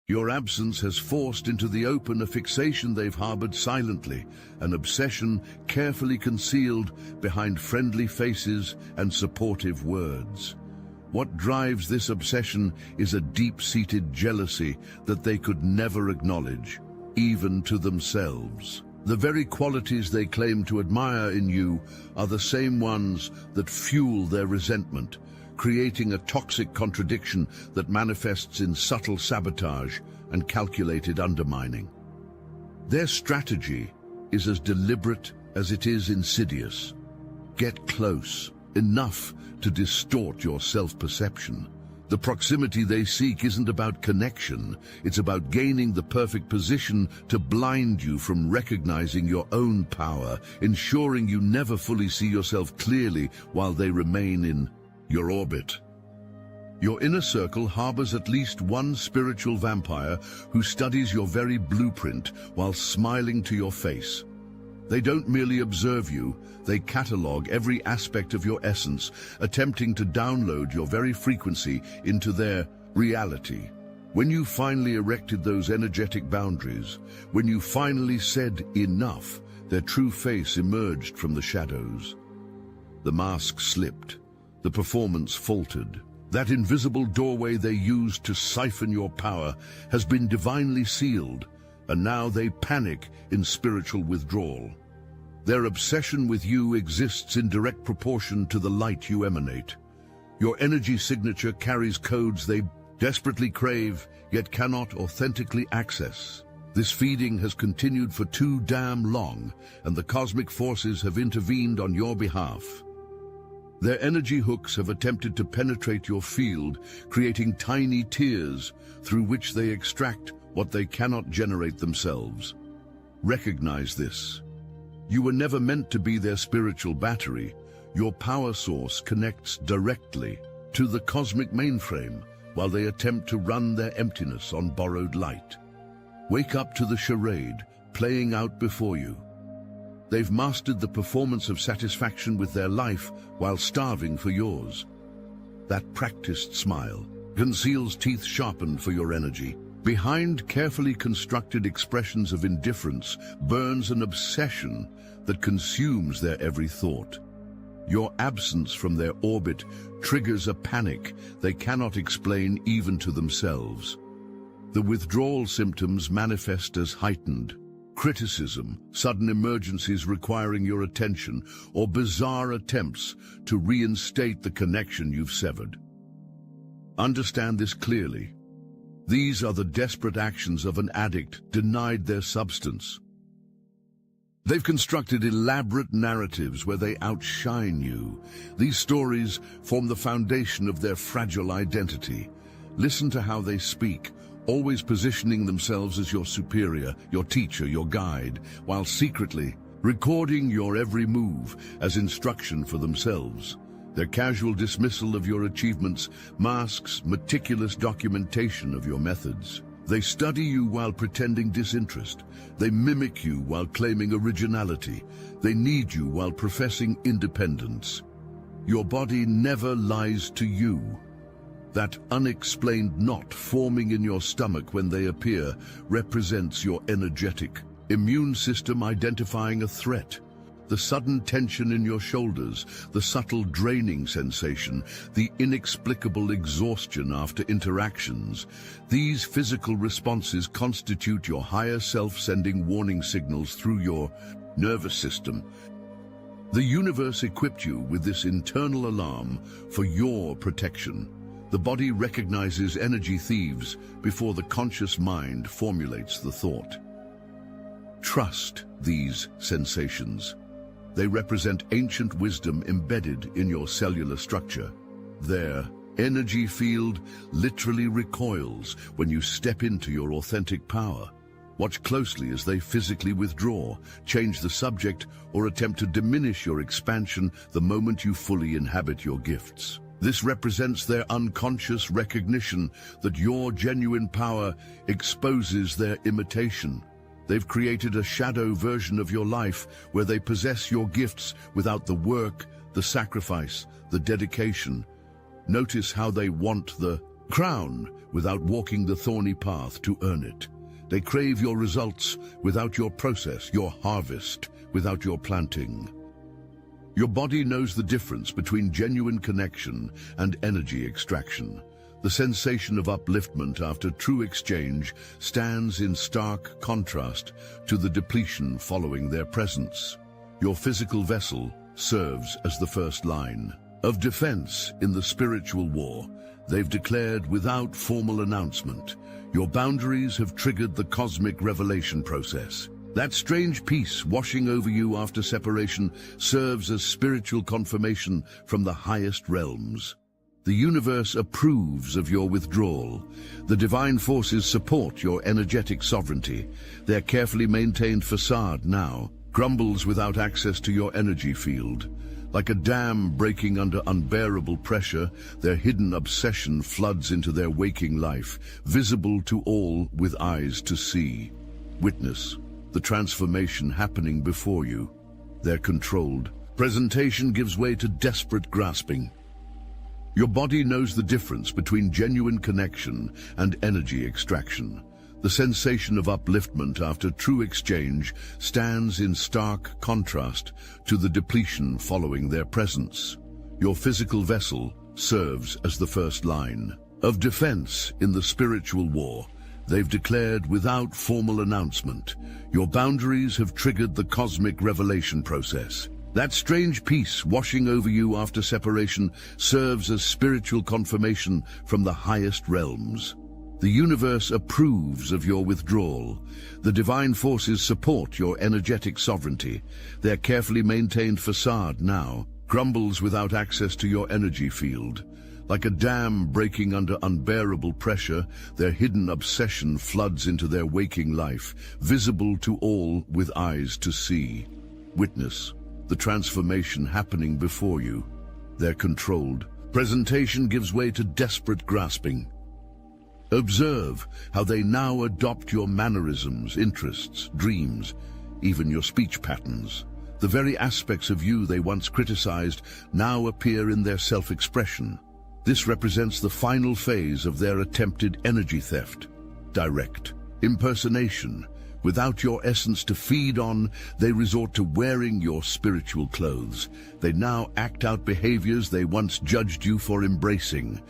Your absence has forced into the open a fixation they've harbored silently, an obsession carefully concealed behind friendly faces and supportive words. What drives this obsession is a deep-seated jealousy that they could never acknowledge, even to themselves. The very qualities they claim to admire in you are the same ones that fuel their resentment, creating a toxic contradiction that manifests in subtle sabotage and calculated undermining. Their strategy is as deliberate as it is insidious. Get close, enough to distort your self-perception. The proximity they seek isn't about connection, it's about gaining the perfect position to blind you from recognizing your own power, ensuring you never fully see yourself clearly while they remain in your orbit. Your inner circle harbors at least one spiritual vampire who studies your very blueprint while smiling to your face. They don't merely observe you, they catalog every aspect of your essence, attempting to download your very frequency into their reality. When you finally erected those energetic boundaries, when you finally said enough, their true face emerged from the shadows. The mask slipped. The performance faltered. That invisible doorway they used to siphon your power has been divinely sealed, and now they panic in spiritual withdrawal. Their obsession with you exists in direct proportion to the light you emanate. Your energy signature carries codes they desperately crave, yet cannot authentically access. This feeding has continued for too damn long, and the cosmic forces have intervened on your behalf. Their energy hooks have attempted to penetrate your field, creating tiny tears through which they extract what they cannot generate themselves. Recognize this. You were never meant to be their spiritual battery. Your power source connects directly to the cosmic mainframe while they attempt to run their emptiness on borrowed light. Wake up to the charade playing out before you. They've mastered the performance of satisfaction with their life while starving for yours. That practiced smile conceals teeth sharpened for your energy. Behind carefully constructed expressions of indifference burns an obsession that consumes their every thought. Your absence from their orbit triggers a panic they cannot explain even to themselves. The withdrawal symptoms manifest as heightened criticism, sudden emergencies requiring your attention, or bizarre attempts to reinstate the connection you've severed. Understand this clearly. These are the desperate actions of an addict denied their substance. They've constructed elaborate narratives where they outshine you. These stories form the foundation of their fragile identity. Listen to how they speak, always positioning themselves as your superior, your teacher, your guide, while secretly recording your every move as instruction for themselves. Their casual dismissal of your achievements masks meticulous documentation of your methods. They study you while pretending disinterest. They mimic you while claiming originality. They need you while professing independence. Your body never lies to you. That unexplained knot forming in your stomach when they appear represents your energetic immune system identifying a threat. The sudden tension in your shoulders, the subtle draining sensation, the inexplicable exhaustion after interactions, these physical responses constitute your higher self sending warning signals through your nervous system. The universe equipped you with this internal alarm for your protection. The body recognizes energy thieves before the conscious mind formulates the thought. Trust these sensations. They represent ancient wisdom embedded in your cellular structure. Their energy field literally recoils when you step into your authentic power. Watch closely as they physically withdraw, change the subject, or attempt to diminish your expansion the moment you fully inhabit your gifts. This represents their unconscious recognition that your genuine power exposes their imitation. They've created a shadow version of your life where they possess your gifts without the work, the sacrifice, the dedication. Notice how they want the crown without walking the thorny path to earn it. They crave your results without your process, your harvest without your planting. Your body knows the difference between genuine connection and energy extraction. The sensation of upliftment after true exchange stands in stark contrast to the depletion following their presence. Your physical vessel serves as the first line of defense in the spiritual war. They've declared without formal announcement. Your boundaries have triggered the cosmic revelation process. That strange peace washing over you after separation serves as spiritual confirmation from the highest realms. The universe approves of your withdrawal. The divine forces support your energetic sovereignty. Their carefully maintained facade now crumbles without access to your energy field. Like a dam breaking under unbearable pressure, their hidden obsession floods into their waking life, visible to all with eyes to see. Witness the transformation happening before you. Their controlled presentation gives way to desperate grasping. Your body knows the difference between genuine connection and energy extraction. The sensation of upliftment after true exchange stands in stark contrast to the depletion following their presence. Your physical vessel serves as the first line of defense in the spiritual war. They've declared without formal announcement. Your boundaries have triggered the cosmic revelation process. That strange peace washing over you after separation serves as spiritual confirmation from the highest realms. The universe approves of your withdrawal. The divine forces support your energetic sovereignty. Their carefully maintained facade now crumbles without access to your energy field. Like a dam breaking under unbearable pressure, their hidden obsession floods into their waking life, visible to all with eyes to see. Witness the transformation happening before you. Their controlled presentation gives way to desperate grasping. Observe how they now adopt your mannerisms, interests, dreams, even your speech patterns. The very aspects of you they once criticized now appear in their self-expression. This represents the final phase of their attempted energy theft. Direct impersonation. Without your essence to feed on, they resort to wearing your spiritual clothes. They now act out behaviors they once judged you for embracing.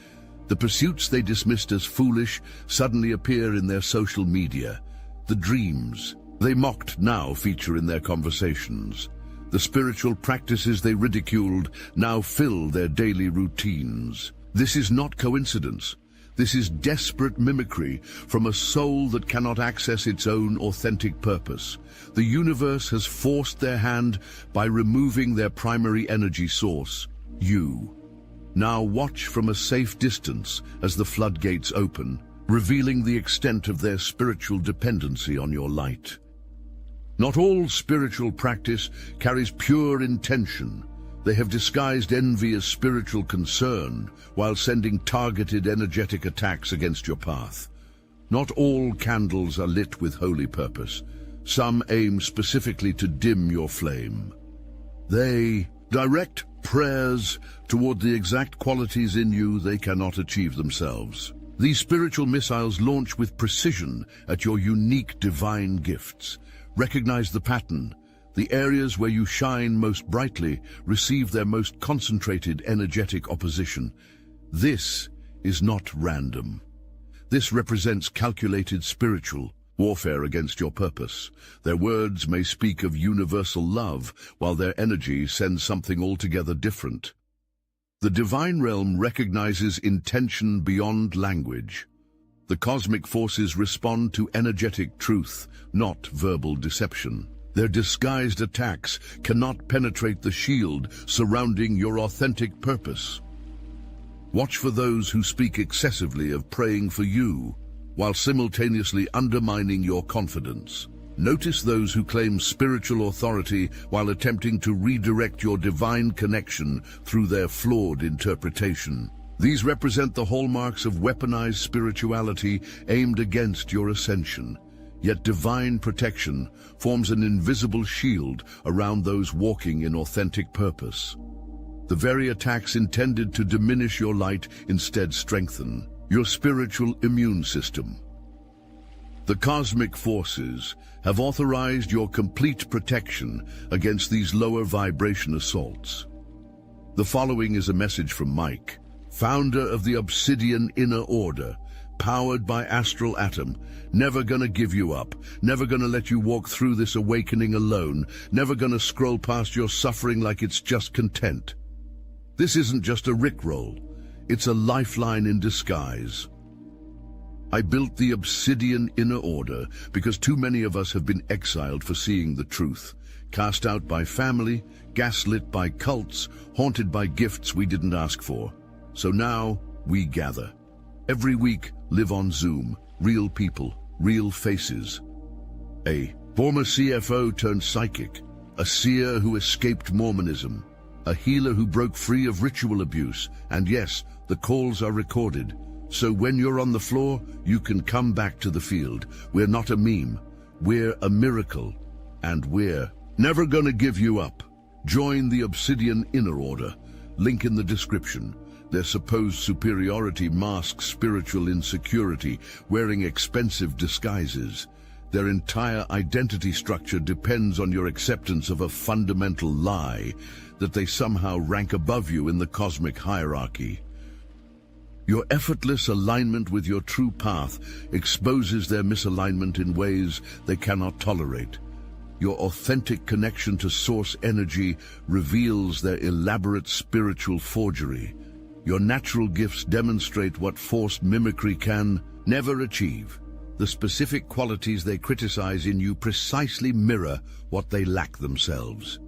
The pursuits they dismissed as foolish suddenly appear in their social media. The dreams they mocked now feature in their conversations. The spiritual practices they ridiculed now fill their daily routines. This is not coincidence. This is desperate mimicry from a soul that cannot access its own authentic purpose. The universe has forced their hand by removing their primary energy source, you. Now watch from a safe distance as the floodgates open, revealing the extent of their spiritual dependency on your light. Not all spiritual practice carries pure intention. They have disguised envy as spiritual concern while sending targeted energetic attacks against your path. Not all candles are lit with holy purpose. Some aim specifically to dim your flame. They direct prayers toward the exact qualities in you they cannot achieve themselves. These spiritual missiles launch with precision at your unique divine gifts. Recognize the pattern. The areas where you shine most brightly receive their most concentrated energetic opposition. This is not random. This represents calculated spiritual warfare against your purpose. Their words may speak of universal love, while their energy sends something altogether different. The divine realm recognizes intention beyond language. The cosmic forces respond to energetic truth, not verbal deception. Their disguised attacks cannot penetrate the shield surrounding your authentic purpose. Watch for those who speak excessively of praying for you, while simultaneously undermining your confidence. Notice those who claim spiritual authority while attempting to redirect your divine connection through their flawed interpretation. These represent the hallmarks of weaponized spirituality aimed against your ascension. Yet divine protection forms an invisible shield around those walking in authentic purpose. The very attacks intended to diminish your light instead strengthen. your spiritual immune system. The cosmic forces have authorized your complete protection against these lower vibration assaults. The following is a message from Mike, founder of the Obsidian Inner Order, powered by Astral Atom. Never gonna give you up, never gonna let you walk through this awakening alone, never gonna scroll past your suffering like it's just content. This isn't just a rickroll, it's a lifeline in disguise. I built the Obsidian Inner Order because too many of us have been exiled for seeing the truth, cast out by family, gaslit by cults, haunted by gifts we didn't ask for. So now we gather. Every week, live on Zoom, real people, real faces. A former CFO turned psychic, a seer who escaped Mormonism, a healer who broke free of ritual abuse, and yes, the calls are recorded. So when you're on the floor, you can come back to the field. We're not a meme, we're a miracle, and we're never gonna give you up. Join the Obsidian Inner Order, link in the description. Their supposed superiority masks spiritual insecurity, wearing expensive disguises. Their entire identity structure depends on your acceptance of a fundamental lie, that they somehow rank above you in the cosmic hierarchy. Your effortless alignment with your true path exposes their misalignment in ways they cannot tolerate. Your authentic connection to source energy reveals their elaborate spiritual forgery. Your natural gifts demonstrate what forced mimicry can never achieve. The specific qualities they criticize in you precisely mirror what they lack themselves.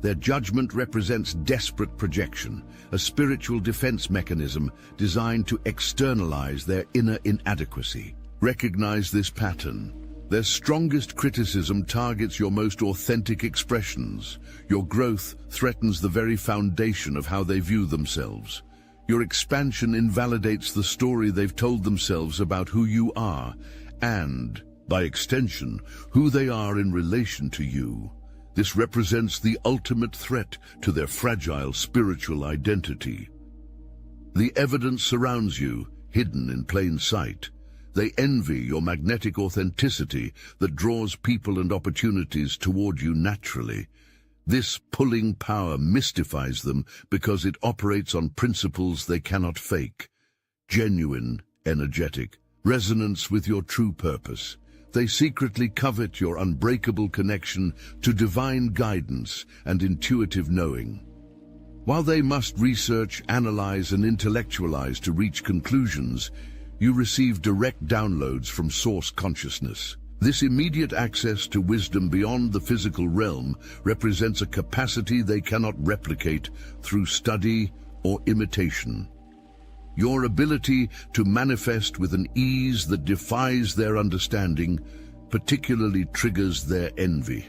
Their judgment represents desperate projection, a spiritual defense mechanism designed to externalize their inner inadequacy. Recognize this pattern. Their strongest criticism targets your most authentic expressions. Your growth threatens the very foundation of how they view themselves. Your expansion invalidates the story they've told themselves about who you are, and, by extension, who they are in relation to you. This represents the ultimate threat to their fragile spiritual identity. The evidence surrounds you, hidden in plain sight. They envy your magnetic authenticity that draws people and opportunities toward you naturally. This pulling power mystifies them because it operates on principles they cannot fake. Genuine, energetic, resonance with your true purpose. They secretly covet your unbreakable connection to divine guidance and intuitive knowing. While they must research, analyze, and intellectualize to reach conclusions, you receive direct downloads from source consciousness. This immediate access to wisdom beyond the physical realm represents a capacity they cannot replicate through study or imitation. Your ability to manifest with an ease that defies their understanding particularly triggers their envy.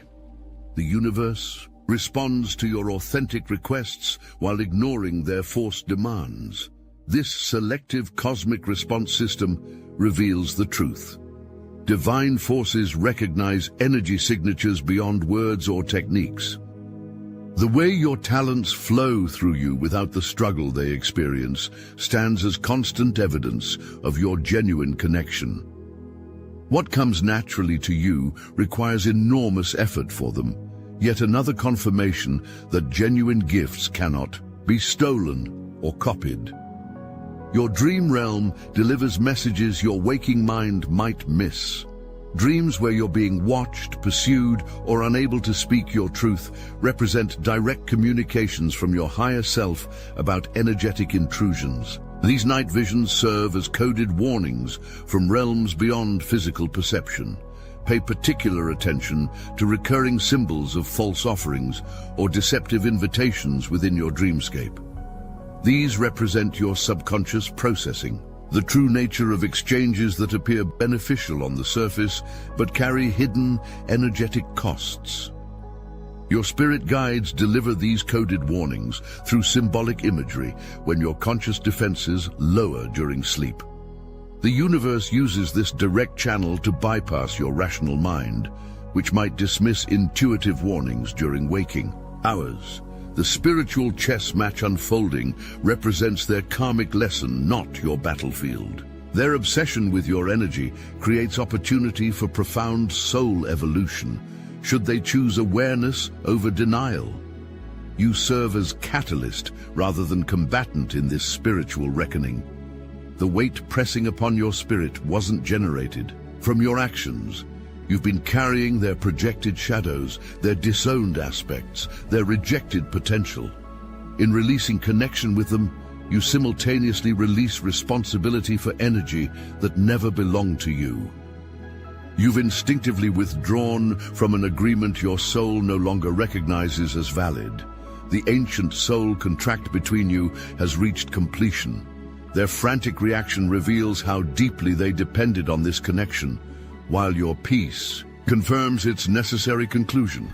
The universe responds to your authentic requests while ignoring their forced demands. This selective cosmic response system reveals the truth. Divine forces recognize energy signatures beyond words or techniques. The way your talents flow through you without the struggle they experience stands as constant evidence of your genuine connection. What comes naturally to you requires enormous effort for them, yet another confirmation that genuine gifts cannot be stolen or copied. Your dream realm delivers messages your waking mind might miss. Dreams where you're being watched, pursued, or unable to speak your truth represent direct communications from your higher self about energetic intrusions. These night visions serve as coded warnings from realms beyond physical perception. Pay particular attention to recurring symbols of false offerings or deceptive invitations within your dreamscape. These represent your subconscious processing, the true nature of exchanges that appear beneficial on the surface but carry hidden energetic costs. Your spirit guides deliver these coded warnings through symbolic imagery when your conscious defenses lower during sleep. The universe uses this direct channel to bypass your rational mind, which might dismiss intuitive warnings during waking hours. The spiritual chess match unfolding represents their karmic lesson, not your battlefield. Their obsession with your energy creates opportunity for profound soul evolution, should they choose awareness over denial. You serve as catalyst rather than combatant in this spiritual reckoning. The weight pressing upon your spirit wasn't generated from your actions. You've been carrying their projected shadows, their disowned aspects, their rejected potential. In releasing connection with them, you simultaneously release responsibility for energy that never belonged to you. You've instinctively withdrawn from an agreement your soul no longer recognizes as valid. The ancient soul contract between you has reached completion. Their frantic reaction reveals how deeply they depended on this connection, while your peace confirms its necessary conclusion.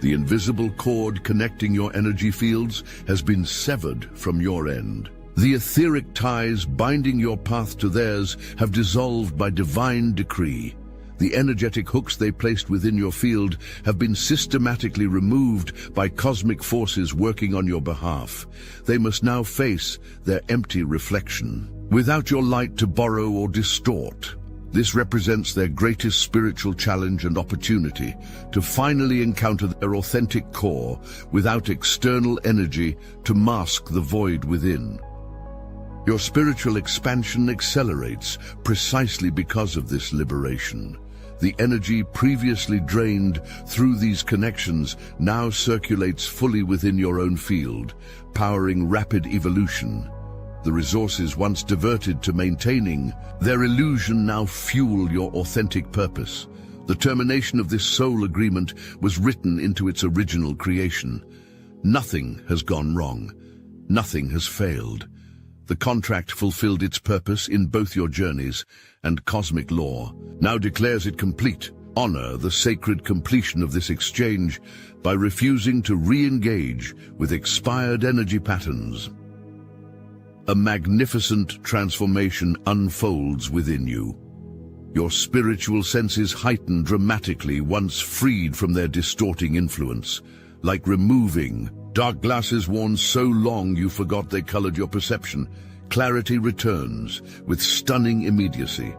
The invisible cord connecting your energy fields has been severed from your end. The etheric ties binding your path to theirs have dissolved by divine decree. The energetic hooks they placed within your field have been systematically removed by cosmic forces working on your behalf. They must now face their empty reflection, without your light to borrow or distort. This represents their greatest spiritual challenge and opportunity to finally encounter their authentic core without external energy to mask the void within. Your spiritual expansion accelerates precisely because of this liberation. The energy previously drained through these connections now circulates fully within your own field, powering rapid evolution. The resources once diverted to maintaining their illusion now fuel your authentic purpose. The termination of this soul agreement was written into its original creation. Nothing has gone wrong. Nothing has failed. The contract fulfilled its purpose in both your journeys, and cosmic law now declares it complete. Honor the sacred completion of this exchange by refusing to re-engage with expired energy patterns. A magnificent transformation unfolds within you. Your spiritual senses heighten dramatically once freed from their distorting influence, like removing dark glasses worn so long you forgot they colored your perception. Clarity returns with stunning immediacy.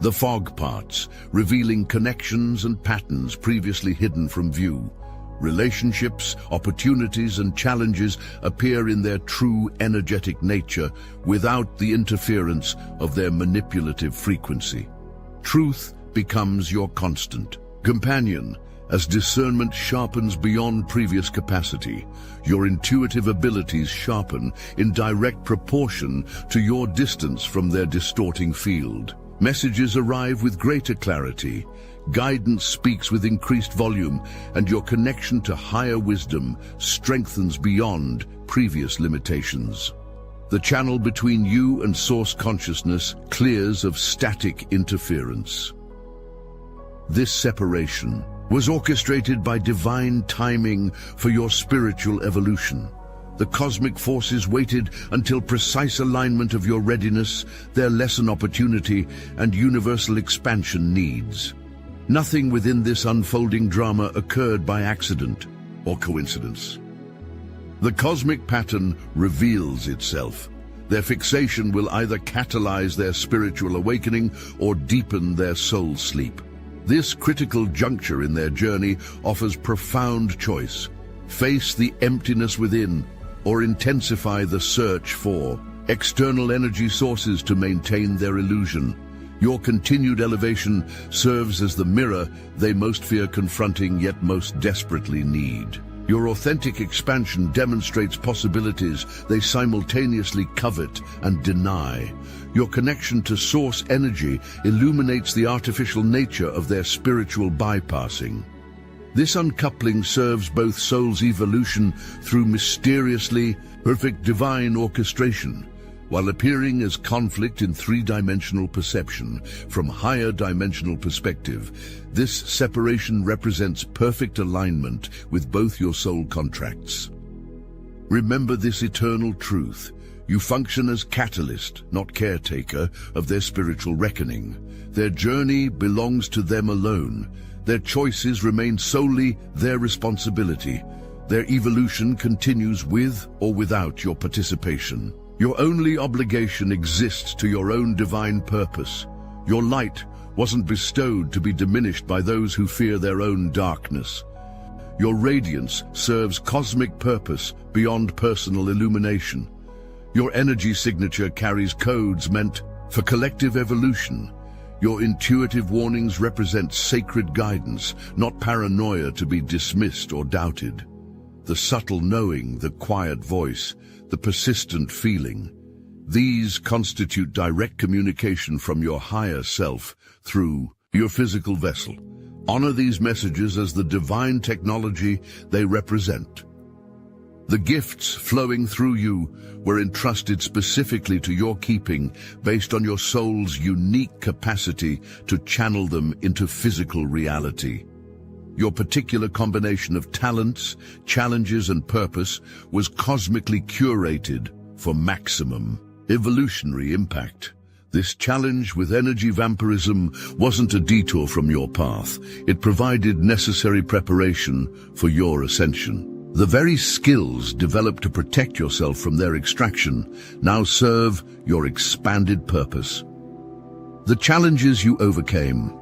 The fog parts, revealing connections and patterns previously hidden from view. Relationships, opportunities, and challenges appear in their true energetic nature without the interference of their manipulative frequency. Truth becomes your constant companion as discernment sharpens beyond previous capacity. Your intuitive abilities sharpen in direct proportion to your distance from their distorting field. Messages arrive with greater clarity. Guidance speaks with increased volume, and your connection to higher wisdom strengthens beyond previous limitations. The channel between you and source consciousness clears of static interference. This separation was orchestrated by divine timing for your spiritual evolution. The cosmic forces waited until precise alignment of your readiness, their lesson opportunity, and universal expansion needs. Nothing within this unfolding drama occurred by accident or coincidence. The cosmic pattern reveals itself. Their fixation will either catalyze their spiritual awakening or deepen their soul sleep. This critical juncture in their journey offers profound choice. Face the emptiness within, or intensify the search for external energy sources to maintain their illusion. Your continued elevation serves as the mirror they most fear confronting yet most desperately need. Your authentic expansion demonstrates possibilities they simultaneously covet and deny. Your connection to source energy illuminates the artificial nature of their spiritual bypassing. This uncoupling serves both souls' evolution through mysteriously perfect divine orchestration, while appearing as conflict in three-dimensional perception. From higher dimensional perspective, this separation represents perfect alignment with both your soul contracts. Remember this eternal truth. You function as catalyst, not caretaker, of their spiritual reckoning. Their journey belongs to them alone. Their choices remain solely their responsibility. Their evolution continues with or without your participation. Your only obligation exists to your own divine purpose. Your light wasn't bestowed to be diminished by those who fear their own darkness. Your radiance serves cosmic purpose beyond personal illumination. Your energy signature carries codes meant for collective evolution. Your intuitive warnings represent sacred guidance, not paranoia to be dismissed or doubted. The subtle knowing, the quiet voice, the persistent feeling. These constitute direct communication from your higher self through your physical vessel. Honor these messages as the divine technology they represent. The gifts flowing through you were entrusted specifically to your keeping based on your soul's unique capacity to channel them into physical reality. Your particular combination of talents, challenges, and purpose was cosmically curated for maximum evolutionary impact. This challenge with energy vampirism wasn't a detour from your path. It provided necessary preparation for your ascension. The very skills developed to protect yourself from their extraction now serve your expanded purpose. The challenges you overcame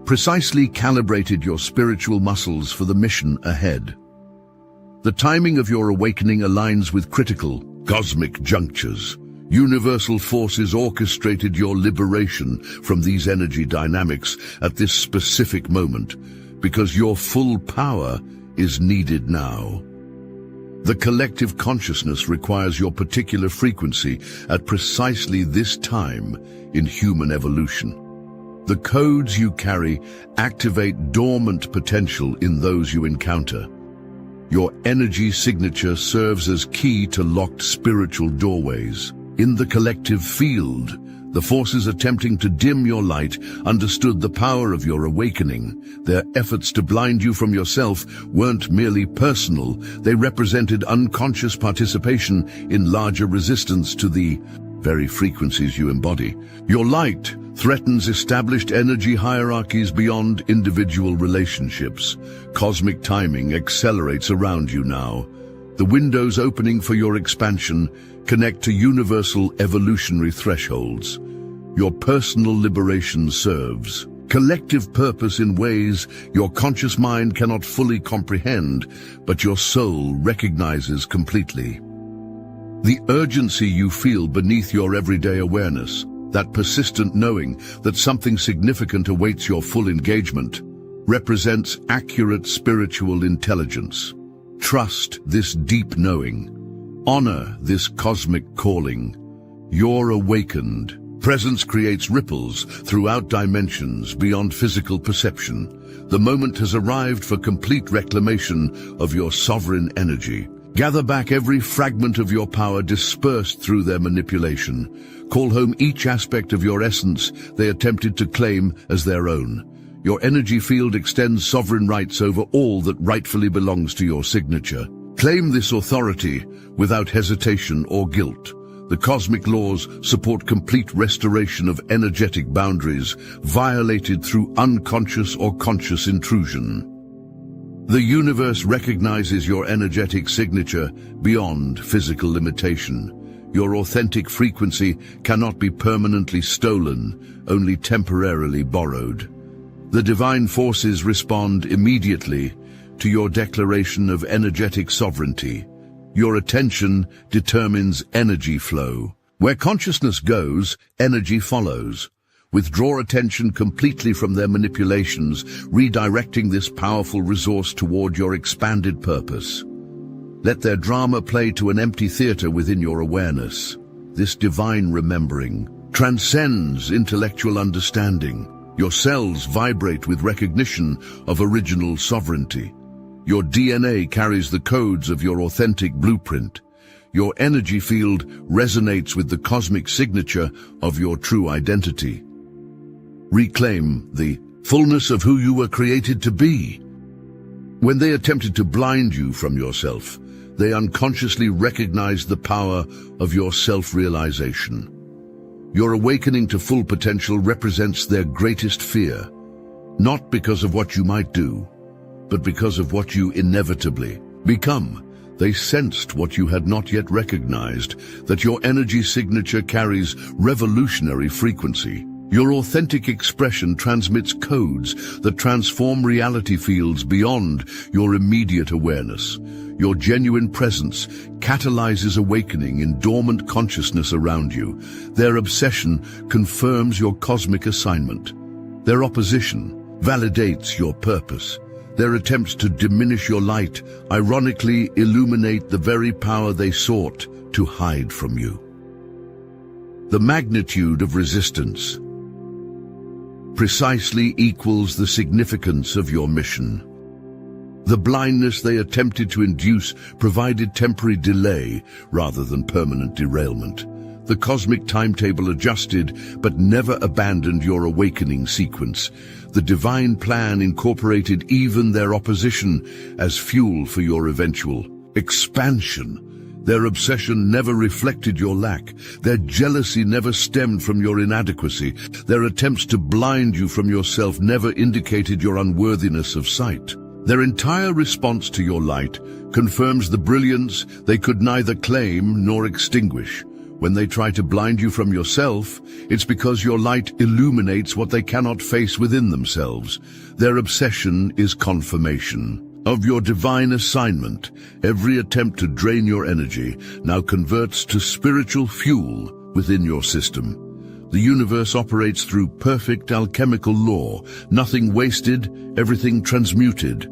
precisely calibrated your spiritual muscles for the mission ahead. The timing of your awakening aligns with critical cosmic junctures. Universal forces orchestrated your liberation from these energy dynamics at this specific moment, because your full power is needed now. The collective consciousness requires your particular frequency at precisely this time in human evolution. The codes you carry activate dormant potential in those you encounter. Your energy signature serves as key to locked spiritual doorways. In the collective field, the forces attempting to dim your light understood the power of your awakening. Their efforts to blind you from yourself weren't merely personal, they represented unconscious participation in larger resistance to the very frequencies you embody. Your light threatens established energy hierarchies beyond individual relationships. Cosmic timing accelerates around you now. The windows opening for your expansion connect to universal evolutionary thresholds. Your personal liberation serves collective purpose in ways your conscious mind cannot fully comprehend, but your soul recognizes completely. The urgency you feel beneath your everyday awareness, that persistent knowing that something significant awaits your full engagement, represents accurate spiritual intelligence. Trust this deep knowing. Honor this cosmic calling. You're awakened. Presence creates ripples throughout dimensions beyond physical perception. The moment has arrived for complete reclamation of your sovereign energy. Gather back every fragment of your power dispersed through their manipulation. Call home each aspect of your essence they attempted to claim as their own. Your energy field extends sovereign rights over all that rightfully belongs to your signature. Claim this authority without hesitation or guilt. The cosmic laws support complete restoration of energetic boundaries violated through unconscious or conscious intrusion. The universe recognizes your energetic signature beyond physical limitation. Your authentic frequency cannot be permanently stolen, only temporarily borrowed. The divine forces respond immediately to your declaration of energetic sovereignty. Your attention determines energy flow. Where consciousness goes, energy follows. Withdraw attention completely from their manipulations, redirecting this powerful resource toward your expanded purpose. Let their drama play to an empty theater within your awareness. This divine remembering transcends intellectual understanding. Your cells vibrate with recognition of original sovereignty. Your DNA carries the codes of your authentic blueprint. Your energy field resonates with the cosmic signature of your true identity. Reclaim the fullness of who you were created to be. When they attempted to blind you from yourself, they unconsciously recognized the power of your self-realization. Your awakening to full potential represents their greatest fear, not because of what you might do, but because of what you inevitably become. They sensed what you had not yet recognized, that your energy signature carries revolutionary frequency. Your authentic expression transmits codes that transform reality fields beyond your immediate awareness. Your genuine presence catalyzes awakening in dormant consciousness around you. Their obsession confirms your cosmic assignment. Their opposition validates your purpose. Their attempts to diminish your light ironically illuminate the very power they sought to hide from you. The magnitude of resistance precisely equals the significance of your mission. The blindness they attempted to induce provided temporary delay rather than permanent derailment. The cosmic timetable adjusted but never abandoned your awakening sequence. The divine plan incorporated even their opposition as fuel for your eventual expansion. Their obsession never reflected your lack. Their jealousy never stemmed from your inadequacy. Their attempts to blind you from yourself never indicated your unworthiness of sight. Their entire response to your light confirms the brilliance they could neither claim nor extinguish. When they try to blind you from yourself, it's because your light illuminates what they cannot face within themselves. Their obsession is confirmation of your divine assignment. Every attempt to drain your energy now converts to spiritual fuel within your system. The universe operates through perfect alchemical law. Nothing wasted, everything transmuted.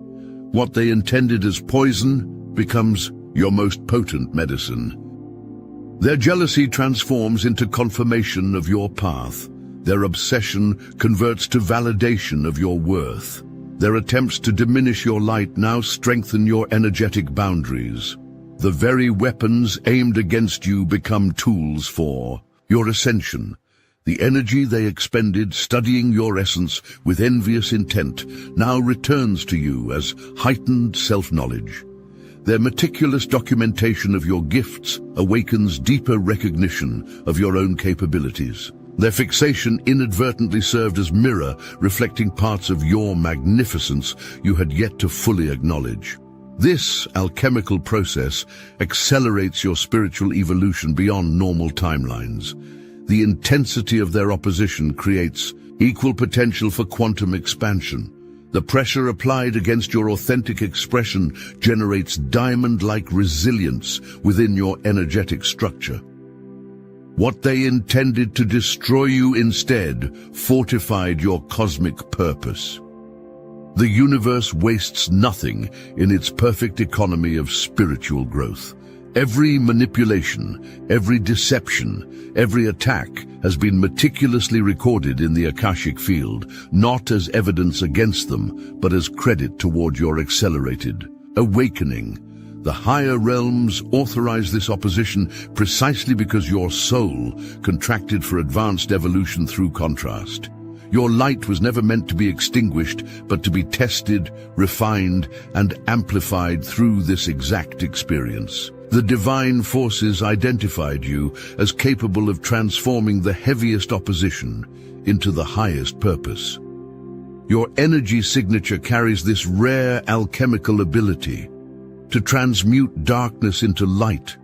What they intended as poison becomes your most potent medicine. Their jealousy transforms into confirmation of your path. Their obsession converts to validation of your worth. Their attempts to diminish your light now strengthen your energetic boundaries. The very weapons aimed against you become tools for your ascension. The energy they expended studying your essence with envious intent now returns to you as heightened self-knowledge. Their meticulous documentation of your gifts awakens deeper recognition of your own capabilities. Their fixation inadvertently served as mirror, reflecting parts of your magnificence you had yet to fully acknowledge. This alchemical process accelerates your spiritual evolution beyond normal timelines. The intensity of their opposition creates equal potential for quantum expansion. The pressure applied against your authentic expression generates diamond-like resilience within your energetic structure. What they intended to destroy you instead fortified your cosmic purpose. The universe wastes nothing in its perfect economy of spiritual growth. Every manipulation, every deception, every attack has been meticulously recorded in the Akashic field, not as evidence against them, but as credit toward your accelerated awakening. The higher realms authorize this opposition precisely because your soul contracted for advanced evolution through contrast. Your light was never meant to be extinguished, but to be tested, refined, and amplified through this exact experience. The divine forces identified you as capable of transforming the heaviest opposition into the highest purpose. Your energy signature carries this rare alchemical ability to transmute darkness into light,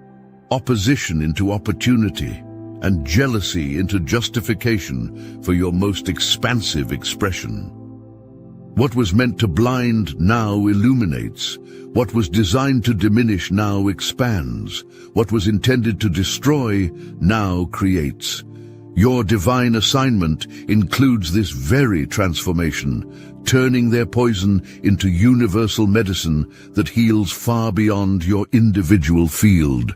opposition into opportunity, and jealousy into justification for your most expansive expression. What was meant to blind now illuminates. What was designed to diminish now expands. What was intended to destroy now creates. Your divine assignment includes this very transformation, turning their poison into universal medicine that heals far beyond your individual field.